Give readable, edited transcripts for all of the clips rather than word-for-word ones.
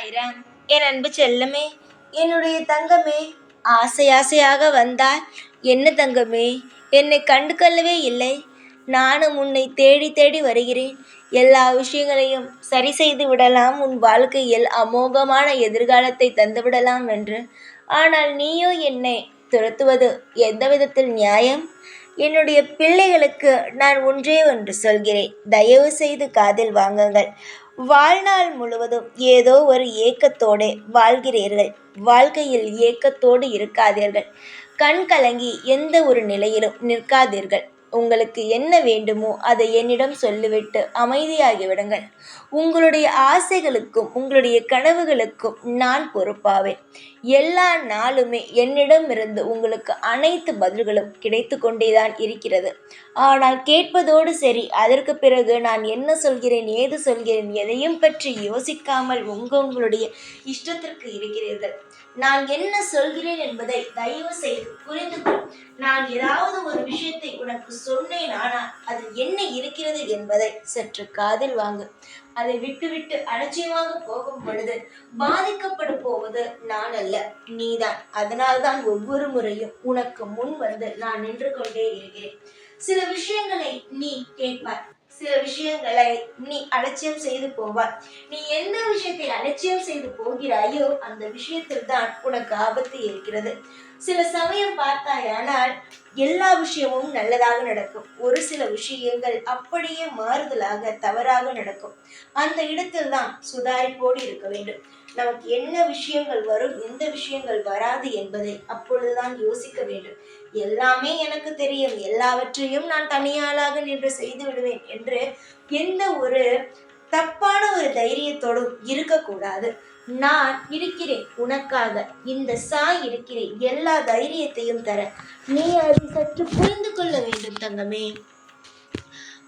சாய்ராம். என் அன்பு செல்லமே, என்னுடைய தங்கமே, ஆசை ஆசையாக வந்தால் என்ன தங்கமே, என்னை கண்டு கொள்ளவே இல்லை. நானும் உன்னை தேடி தேடி வருகிறேன். எல்லா விஷயங்களையும் சரி செய்து விடலாம், உன் வாழ்க்கையில் அமோகமான எதிர்காலத்தை தந்துவிடலாம் என்று. ஆனால் நீயோ என்னை துரத்துவது எந்த விதத்தில் நியாயம்? என்னுடைய பிள்ளைகளுக்கு நான் ஒன்றே ஒன்று சொல்கிறேன், தயவு செய்து காதில் வாங்குங்கள். வாழ்நாள் முழுவதும் ஏதோ ஒரு ஏக்கத்தோடு வாழ்கிறீர்கள். வாழ்க்கையில் ஏக்கத்தோடு இருக்காதீர்கள். கண் கலங்கி எந்த ஒரு நிலையிலும் நிற்காதீர்கள். உங்களுக்கு என்ன வேண்டுமோ அதை என்னிடம் சொல்லிவிட்டு அமைதியாகிவிடுங்கள். உங்களுடைய ஆசைகளுக்கும் உங்களுடைய கனவுகளுக்கும் நான் பொறுப்பாவேன். எல்லா நாளுமே என்னிடமிருந்து உங்களுக்கு அனைத்து பதில்களும் கிடைத்து கொண்டேதான் இருக்கிறது. ஆனால் கேட்பதோடு சரி, அதற்கு பிறகு நான் என்ன சொல்கிறேன், ஏது சொல்கிறேன், எதையும் பற்றி யோசிக்காமல் உங்களுடைய இஷ்டத்திற்கு இருக்கிறீர்கள். நான் என்ன சொல்கிறேன் என்பதை தயவு செய்து புரிந்து கொள். நான் ஏதாவது ஒரு விஷயத்தை உனக்கு சொன்னேன், ஆனால் அதில் என்ன இருக்கிறது என்பதை சற்று காதில் வாங்கு. அதை விட்டுவிட்டு அலட்சியமாக போகும் பொழுது பாதிக்கப்படும் போவது நான் அல்ல, நீதான். அதனால்தான் ஒவ்வொரு முறையும் உனக்கு முன் வந்து நான் நின்று கொண்டே இருக்கிறேன். சில விஷயங்களை நீ கேட்பாய், சில விஷயங்களை நீ அலட்சியம் செய்து போவாய். நீ எந்த விஷயத்தை அலட்சியம் செய்து போகிறாயோ அந்த விஷயத்தில் தான் உனக்கு ஆபத்து இருக்கிறது. சில சமயம் பார்த்தாயானால் எல்லா விஷயமும் நல்லதாக நடக்கும். ஒரு சில விஷயங்கள் அப்படியே மாறுதலாக தவறாக நடக்கும். அந்த இடத்தில் தான் சுதாரிப்போடு இருக்க வேண்டும். நமக்கு என்ன விஷயங்கள் வரும், எந்த விஷயங்கள் வராது என்பதை அப்பொழுதுதான் யோசிக்க வேண்டும். எல்லாமே எனக்கு தெரியும், எல்லாவற்றையும் நான் தனியாளாக நின்று செய்து விடுவேன் என்று எந்த ஒரு தப்பான ஒரு தைரியத்தோடும் இருக்கக்கூடாது. நான் இருக்கிறேன் உனக்காக, இந்த சாய் இருக்கிறேன், எல்லா தைரியத்தையும் தர. நீ அதை சற்று புரிந்து கொள்ள வேண்டும் தங்கமே.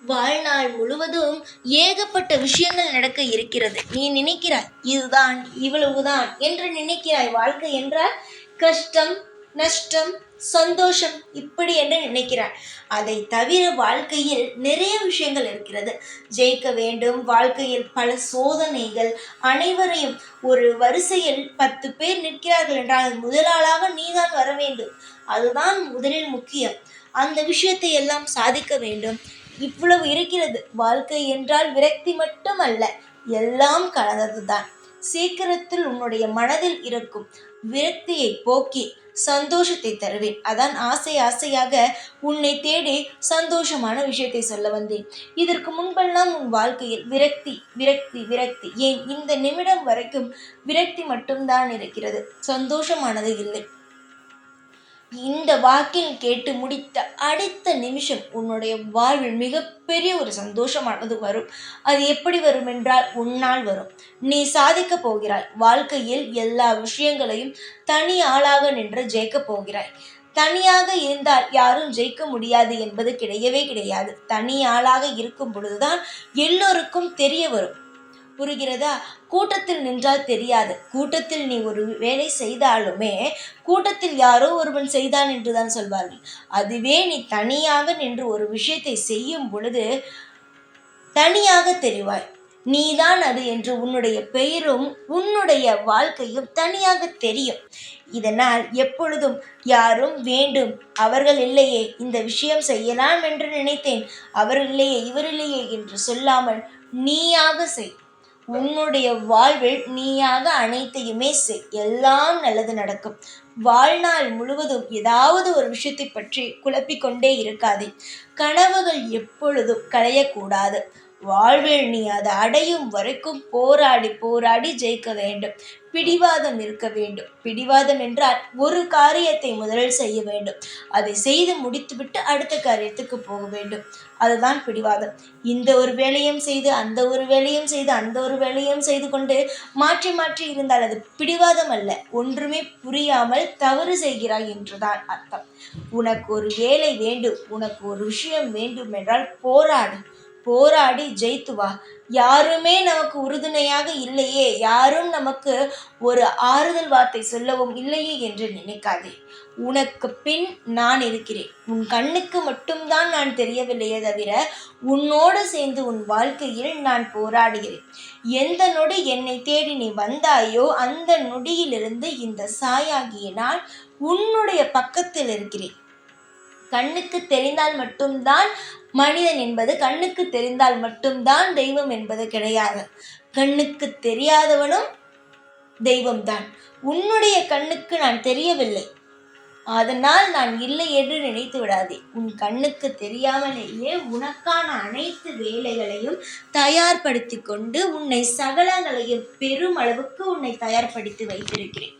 வாழ்நாள் முழுவதும் ஏகப்பட்ட விஷயங்கள் நடக்க இருக்கிறது. நீ நினைக்கிறாய் இதுதான் இவ்வளவுதான் என்று நினைக்கிறாய். வாழ்க்கை என்றால் கஷ்டம், நஷ்டம், சந்தோஷம் இப்படி என்று நினைக்கிறாய். அதை தவிர வாழ்க்கையில் நிறைய விஷயங்கள் இருக்கிறது. ஜெயிக்க வேண்டும். வாழ்க்கையில் பல சோதனைகள். அனைவரையும் ஒரு வரிசையில் 10 பேர் நிற்கிறார்கள் என்றால் முதலாளாக நீதான் வர வேண்டும். அதுதான் முதலில் முக்கியம். அந்த விஷயத்தை எல்லாம் சாதிக்க வேண்டும். இவ்வளவு இருக்கிறது. வாழ்க்கை என்றால் விரக்தி மட்டும் அல்ல, எல்லாம் கலந்ததுதான். சீக்கிரத்தில் உன்னுடைய மனதில் இருக்கும் விரக்தியை போக்கி சந்தோஷத்தை தருவேன். அதான் ஆசை ஆசையாக உன்னை தேடி சந்தோஷமான விஷயத்தை சொல்ல வந்தேன். இதற்கு முன்பெல்லாம் உன் வாழ்க்கையில் விரக்தி விரக்தி விரக்தி, ஏன் இந்த நிமிடம் வரைக்கும் விரக்தி மட்டும்தான் இருக்கிறது, சந்தோஷமானது இல்லை. இந்த வாக்கில் கேட்டு முடித்த அடுத்த நிமிஷம் உன்னுடைய வாழ்வில் மிகப்பெரிய ஒரு சந்தோஷமானது வரும். அது எப்படி வரும் என்றால் உன்னால் வரும். நீ சாதிக்க போகிறாய். வாழ்க்கையில் எல்லா விஷயங்களையும் தனி ஆளாக நின்று ஜெயிக்கப் போகிறாய். தனியாக இருந்தால் யாரும் ஜெயிக்க முடியாது என்பது கிடையவே கிடையாது. தனி ஆளாக இருக்கும் பொழுதுதான் எல்லோருக்கும் தெரிய வரும். புரிகிறதா? கூட்டத்தில் நின்றால் தெரியாது. கூட்டத்தில் நீ ஒரு வேலை செய்தாலுமே கூட்டத்தில் யாரோ ஒருவன் செய்தான் என்றுதான் சொல்வார்கள். அதுவே நீ தனியாக நின்று ஒரு விஷயத்தை செய்யும் பொழுது தனியாக தெரிவாய். நீதான் அது என்று உன்னுடைய பெயரும் உன்னுடைய வாழ்க்கையும் தனியாக தெரியும். இதனால் எப்பொழுதும் யாரும் வேண்டும், அவர்கள் இல்லையே இந்த விஷயம் செய்யலாம் என்று நினைத்தேன், அவர் இல்லையே இவர் இல்லையே என்று சொல்லாமல் நீயாக செய். உன்னுடைய வாழ்வில் நீயாக அனைத்தையுமே செய். எல்லாம் நல்லது நடக்கும். வாழ்நாள் முழுவதும் ஏதாவது ஒரு விஷயத்தை பற்றி குழப்பிக்கொண்டே இருக்காதே. கனவுகள் எப்பொழுதும் களையக்கூடாது. வாழ்வில் நீ அதை அடையும் வரைக்கும் போராடி போராடி ஜெயிக்க வேண்டும். பிடிவாதம் இருக்க வேண்டும். பிடிவாதம் என்றால் ஒரு காரியத்தை முதலில் செய்ய வேண்டும். அதை செய்து முடித்துவிட்டு அடுத்த காரியத்துக்கு போக வேண்டும். அதுதான் பிடிவாதம். இந்த ஒரு வேலையும் செய்து அந்த ஒரு வேலையும் செய்து அந்த ஒரு வேலையும் செய்து கொண்டு மாற்றி மாற்றி இருந்தால் அது பிடிவாதம் அல்ல. ஒன்றுமே புரியாமல் தவறு செய்கிறாய் என்றுதான் அர்த்தம். உனக்கு ஒரு வேலை வேண்டும், உனக்கு ஒரு விஷயம் வேண்டும் என்றால் போராடு. போராடி ஜெயித்து வா. யாருமே நமக்கு உறுதுணையாக இல்லையே, யாரும் நமக்கு ஒரு ஆறுதல் வார்த்தை சொல்லவும் இல்லையே என்று நினைக்காதே. உனக்கு பின் நான் இருக்கிறேன். உன் கண்ணுக்கு மட்டும்தான் நான் தெரியவில்லையே தவிர உன்னோடு சேர்ந்து உன் வாழ்க்கையில் நான் போராடுகிறேன். எந்த நொடி என்னை தேடி நீ வந்தாயோ அந்த நொடியிலிருந்து இந்த சாயாகிய நான் உன்னுடைய பக்கத்தில் இருக்கிறேன். கண்ணுக்கு தெரிந்தால் மட்டும்தான் மனிதன் என்பது, கண்ணுக்கு தெரிந்தால் மட்டும்தான் தெய்வம் என்பது கிடையாது. கண்ணுக்கு தெரியாதவனும் தெய்வம்தான். உன்னுடைய கண்ணுக்கு நான் தெரியவில்லை, அதனால் நான் இல்லை என்று நினைத்து விடாதே. உன் கண்ணுக்கு தெரியாமலேயே உனக்கான அனைத்து வேலைகளையும் தயார்படுத்தி கொண்டு உன்னை சகலங்களையும் பெரும் அளவுக்கு உன்னை தயார்படுத்தி வைத்திருக்கிறேன்.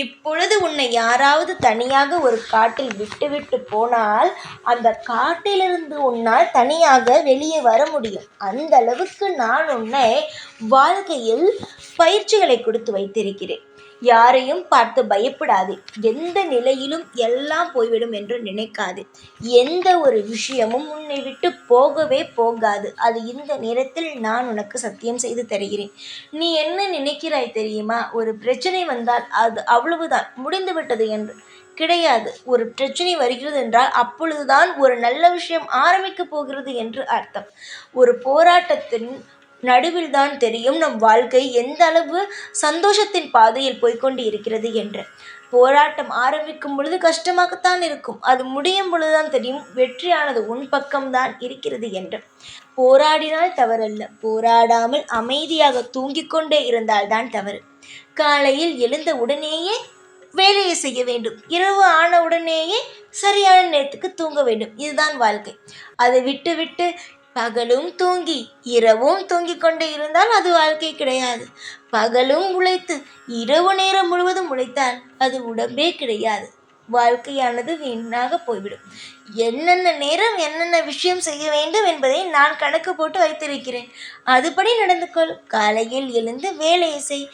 இப்பொழுது உன்னை யாராவது தனியாக ஒரு காட்டில் விட்டுவிட்டு போனால் அந்த காட்டிலிருந்து உன்னால் தனியாக வெளியே வர முடியும். அந்த அளவுக்கு நான் உன்னை வாழ்க்கையில் பயிற்சிகளை கொடுத்து வைத்திருக்கிறேன். யாரையும் பார்த்து பயப்படாதே. எந்த நிலையிலும் எல்லாம் போய்விடும் என்று நினைக்காது. எந்த ஒரு விஷயமும் உன்னை விட்டு போகவே போகாது. அது இந்த நேரத்தில் நான் உனக்கு சத்தியம் செய்து தருகிறேன். நீ என்ன நினைக்கிறாய் தெரியுமா? ஒரு பிரச்சனை வந்தால் அது அவ்வளவுதான், முடிந்து விட்டது என்று கிடையாது. ஒரு பிரச்சனை வருகிறது என்றால் அப்பொழுதுதான் ஒரு நல்ல விஷயம் ஆரம்பிக்க போகிறது என்று அர்த்தம். ஒரு போராட்டத்தின் நடுவில் தான் தெரியும் நம் வாழ்க்கை எந்த அளவு சந்தோஷத்தின் பாதையில் போய்கொண்டு இருக்கிறது என்று. போராட்டம் ஆரம்பிக்கும் பொழுது கஷ்டமாகத்தான் இருக்கும். அது முடியும் பொழுதுதான் தெரியும் வெற்றியானது உன் பக்கம்தான் இருக்கிறது என்று. போராடினால் தவறல்ல, போராடாமல் அமைதியாக தூங்கிக் கொண்டே இருந்தால்தான் தவறு. காலையில் எழுந்த உடனேயே வேலையை செய்ய வேண்டும். இரவு ஆன உடனேயே சரியான நேரத்துக்கு தூங்க வேண்டும். இதுதான் வாழ்க்கை. அதை விட்டு பகலும் தூங்கி இரவும் தூங்கிக் கொண்டே இருந்தால் அது வாழ்க்கை கிடையாது. பகலும் உழைத்து இரவு நேரம் முழுவதும் உழைத்தால் அது உடம்பே கிடையாது. வாழ்க்கையானது வீணாக போய்விடும். என்னென்ன நேரம் என்னென்ன விஷயம் செய்ய வேண்டும் என்பதை நான் கணக்கு போட்டு வைத்திருக்கிறேன். அதுபடி நடந்து கொள். காலையில் எழுந்து வேலையை செய்.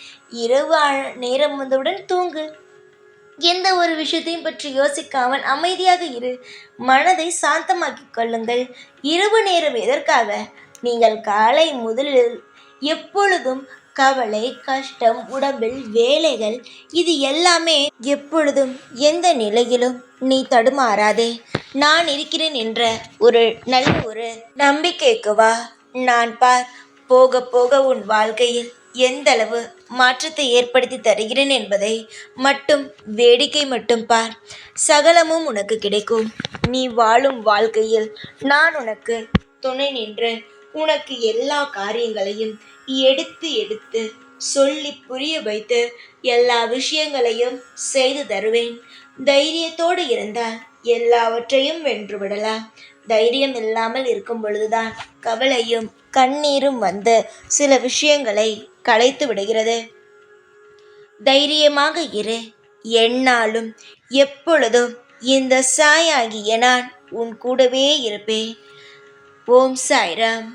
இரவு நேரம் வந்தவுடன் தூங்கு. எந்த ஒரு விஷயத்தையும் பற்றி யோசிக்காமல் அமைதியாக இரு. மனதை சாந்தமாக்கிக் கொள்ளுங்கள். இரவு நேரம் எதற்காக? நீங்கள் காலை முதலில் எப்பொழுதும் கவலை, கஷ்டம், உடம்பில் வேலைகள், இது எல்லாமே எப்பொழுதும் எந்த நிலையிலும் நீ தடுமாறாதே. நான் இருக்கிறேன் என்ற ஒரு நல்ல ஒரு நம்பிக்கைக்கு வா. நான் பார், போக போக உன் வாழ்க்கையில் எந்தளவு மாற்றத்தை ஏற்படுத்தி தருகிறேன் என்பதை மட்டும் வேடிக்கை மட்டும் பார். சகலமும் உனக்கு கிடைக்கும். நீ வாழும் வாழ்க்கையில் நான் உனக்கு துணை நின்று உனக்கு எல்லா காரியங்களையும் எடுத்து எடுத்து சொல்லி புரிய வைத்து எல்லா விஷயங்களையும் செய்து தருவேன். தைரியத்தோடு இருந்தால் எல்லாவற்றையும் வென்று விடலாம். தைரியம் இல்லாமல் இருக்கும் பொழுதுதான் கவலையும் கண்ணீரும் வந்து சில விஷயங்களை கலைத்து விடுகிறது. தைரியமாக இரு. எந்நாளும் எப்பொழுதும் இந்த சாயாகிய நான் உன் கூடவே இருப்பேன். ஓம் சாய்ராம்.